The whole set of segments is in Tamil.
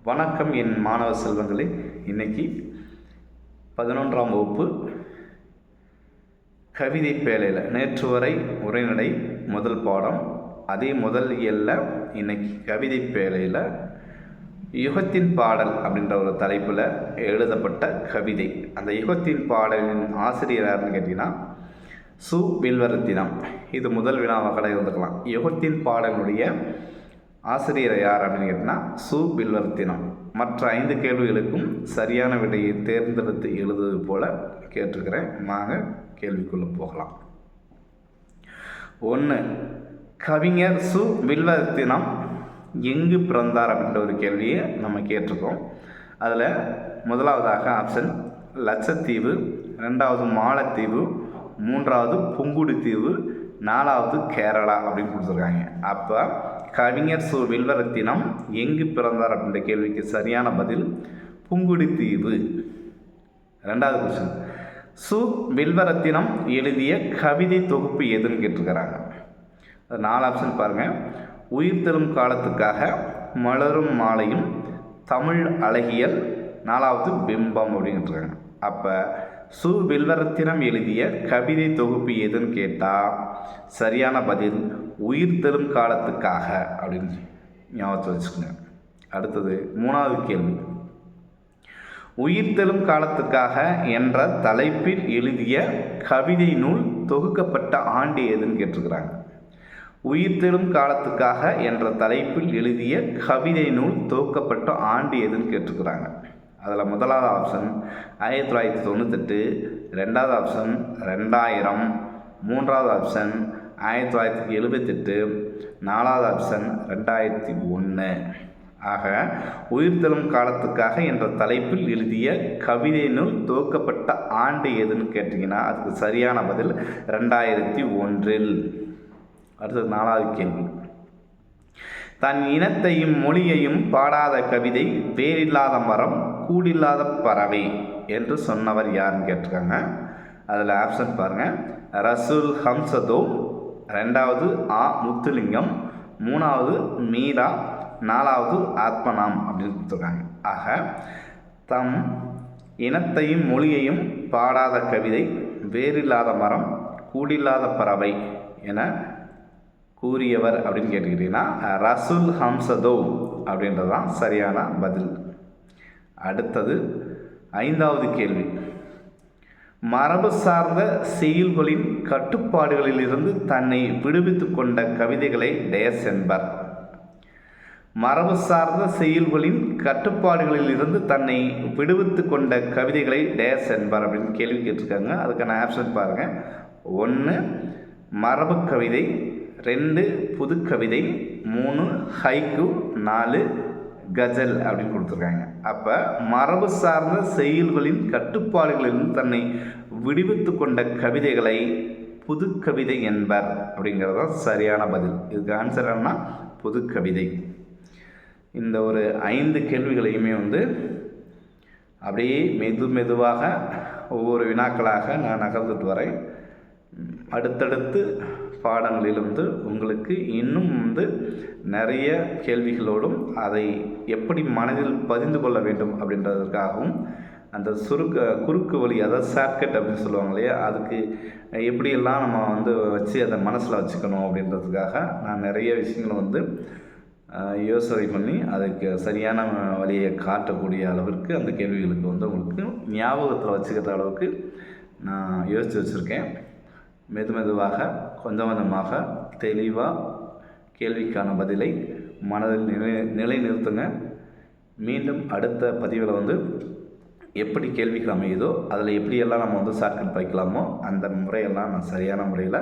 வணக்கம் என் மாணவ செல்வங்களே. இன்னைக்கு 11ஆம் வகுப்பு கவிதை பேழையில் நேற்று வரை உரைநடை முதல் பாடம், அதே முதல் இயலில் இன்னைக்கு கவிதை பேழையில் யுகத்தின் பாடல் அப்படின்ற ஒரு தலைப்பில் எழுதப்பட்ட கவிதை. அந்த யுகத்தின் பாடலின் ஆசிரியர் யாருன்னு கேட்டிங்கன்னா சு. வில்வரத்தினம். இது முதல் வினாவாக கூட இருந்துக்கலாம். யுகத்தின் பாடலுடைய ஆசிரியர் யார் அப்படின்னு கேட்டிங்கன்னா சு. வில்வரத்தினம். மற்ற 5 கேள்விகளுக்கும் சரியான விடையை தேர்ந்தெடுத்து எழுதுவது போல கேட்டிருக்கிறேன். நாங்கள் கேள்விக்குள்ளே போகலாம். 1. கவிஞர் சு. வில்வரத்தினம் எங்கு பிறந்தார் அப்படின்ற ஒரு கேள்வியை நம்ம கேட்டிருக்கோம். அதில் முதலாவதாக ஆப்ஷன் லட்சத்தீவு, 2வது மாலத்தீவு, 3வது புங்குடுதீவு, 4வது கேரளா அப்படின்னு கொடுத்துருக்காங்க. அப்போ கவிஞர் சு. வில்வரத்தினம் எங்கு பிறந்தார் அப்படின்ற கேள்விக்கு சரியான பதில் புங்குடுதீவு. 2வது கொஸ்டின், சு. வில்வரத்தினம் எழுதிய கவிதை தொகுப்பு எதுன்னு கேட்டிருக்கிறாங்க. 4 ஆப்ஷன் பாருங்கள். உயிர் தரும் காலத்துக்காக, மலரும் மாலையும், தமிழ் அழகியல், 4வது பிம்பம் அப்படின்னு இருக்காங்க. அப்போ சு. வில்வரத்தினம் எழுதிய கவிதை தொகுப்பு எதுன்னு கேட்டால் சரியான பதில் உயிர் தரும் காலத்துக்காக அப்படின்னு ஞாபகத்தில் வச்சுக்கோங்க. அடுத்தது 3வது கேள்வி, உயிர் தரும் காலத்துக்காக என்ற தலைப்பில் எழுதிய கவிதை நூல் தொகுக்கப்பட்ட ஆண்டு எதுன்னு கேட்டிருக்கிறாங்க. உயிர் தரும் காலத்துக்காக என்ற தலைப்பில் எழுதிய கவிதை நூல் தொகுக்கப்பட்ட ஆண்டு எதுன்னு கேட்டிருக்கிறாங்க. அதில் முதலாவது ஆப்ஷன் 1998, 2வது ஆப்ஷன் 2000, 3வது ஆப்ஷன் 1978, 4வது ஆப்ஷன் 2001. ஆக உயிர் தரும் காலத்துக்காக என்ற தலைப்பில் எழுதிய கவிதை நூல் துவக்கப்பட்ட ஆண்டு எதுன்னு கேட்டிங்கன்னா அதுக்கு சரியான பதில் 2001. அடுத்தது 4வது கேள்வி, தன் இனத்தையும் மொழியையும் பாடாத கவிதை, வேரில்லாத மரம், கூடில்லாத பறவை என்று சொன்னவர் யாருன்னு கேட்டிருக்காங்க. அதில் ஆப்ஷன் பாருங்கள். ரசூல் ஹம்சதோ, 2வது ஆ. முத்துலிங்கம், 3வது மீரா, 4வது ஆத்மநாம் அப்படின்னு கொடுத்துருக்காங்க. ஆக தம் இனத்தையும் மொழியையும் பாடாத கவிதை, வேரில்லாத மரம், கூடில்லாத பறவை என கூறியவர் அப்படின்னு கேட்டுக்கிட்டிங்கன்னா ரசூல் ஹம்சதோ அப்படின்றதான் சரியான பதில். அடுத்தது 5வது கேள்வி, மரபு சார்ந்த செய்யுள்களின் கட்டுப்பாடுகளிலிருந்து தன்னை விடுவித்து கொண்ட கவிதைகளை டேஸ் என்பர். மரபு சார்ந்த செய்யுள்களின் கட்டுப்பாடுகளிலிருந்து தன்னை விடுவித்து கொண்ட கவிதைகளை டேஸ் என்பர் அப்படின்னு கேள்வி கேட்டிருக்காங்க. அதுக்கான ஆப்ஷன் பாருங்கள். 1 மரபு கவிதை, 2 புதுக்கவிதை, 3 ஹைக்கு, 4 கஜல் அப்படின்னு கொடுத்துருக்காங்க. அப்போ மரபு சார்ந்த செய்யுள்களின் கட்டுப்பாடுகளிலிருந்து தன்னை விடுவித்து கொண்ட கவிதைகளை புதுக்கவிதை என்பர் அப்படிங்கிறது தான் சரியான பதில். இதுக்கு ஆன்சர் என்னன்னா புதுக்கவிதை. இந்த ஒரு 5 கேள்விகளையுமே அப்படியே மெதுவாக ஒவ்வொரு வினாக்களாக நான் நகர்ந்துட்டு வரேன். அடுத்தடுத்து பாடங்களிலிருந்து உங்களுக்கு இன்னும் நிறைய கேள்விகளோடும் அதை எப்படி மனதில் பதிந்து கொள்ள வேண்டும் அப்படின்றதுக்காகவும் அந்த குறுக்கு வழி, அதாவது ஷார்ட்கட் அப்படின்னு சொல்லுவாங்க இல்லையா, அதுக்கு எப்படியெல்லாம் நம்ம வச்சு அதை மனசில் வச்சுக்கணும் அப்படின்றதுக்காக நான் நிறைய விஷயங்களை யோசனை பண்ணி அதுக்கு சரியான வழியை காட்டக்கூடிய அளவிற்கு அந்த கேள்விகளுக்கு உங்களுக்கு ஞாபகத்தில் வச்சுக்கிற அளவுக்கு நான் யோசித்து வச்சுருக்கேன். மெதுவாக கொஞ்சமாக தெளிவாக கேள்விக்கான பதிலை மனதில் நிலைநிறுத்துங்க. மீண்டும் அடுத்த பதிவில் எப்படி கேள்விகள் அமையுதோ அதில் எப்படியெல்லாம் நம்ம ஷார்ட்கட் வைக்கலாமோ அந்த முறையெல்லாம் நான் சரியான முறையில்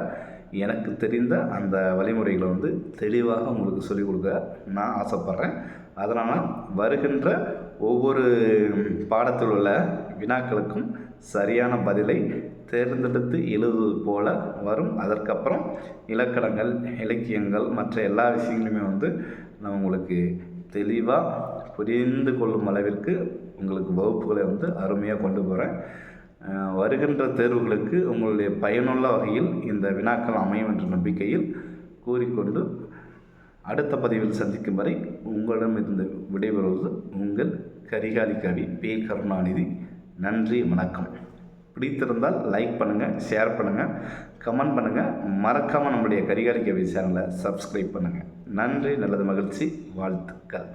எனக்கு தெரிந்த அந்த வழிமுறைகளை தெளிவாக உங்களுக்கு சொல்லிக் கொடுக்க நான் ஆசைப்பட்றேன். அதனால் வருகின்ற ஒவ்வொரு பாடத்தில் உள்ள வினாக்களுக்கும் சரியான பதிலை தேர்ந்தெடுத்து எழுதுவது போல வரும். அதற்கப்புறம் இலக்கணங்கள், இலக்கியங்கள், மற்ற எல்லா விஷயங்களுமே நான் உங்களுக்கு தெளிவாக புரிந்து கொள்ளும் அளவிற்கு உங்களுக்கு வகுப்புகளை அருமையாக கொண்டு போகிறேன். வருகின்ற தேர்வுகளுக்கு உங்களுடைய பயனுள்ள வகையில் இந்த வினாக்கள் அமையும் என்ற நம்பிக்கையில் கூறிக்கொண்டு அடுத்த பதிவில் சந்திக்கும் வரை உங்களிடமிருந்து விடைபெறுவது உங்கள் கரிகாலி கவி பே. கருணாநிதி. நன்றி, வணக்கம். பிடித்திருந்தால் லைக் பண்ணுங்கள், ஷேர் பண்ணுங்கள், கமெண்ட் பண்ணுங்கள். மறக்காமல் நம்முடைய கரிகாலி கவி சேனலை சப்ஸ்கிரைப் பண்ணுங்கள். நன்றி, நல்லது, மகிழ்ச்சி, வாழ்த்துக்கள்.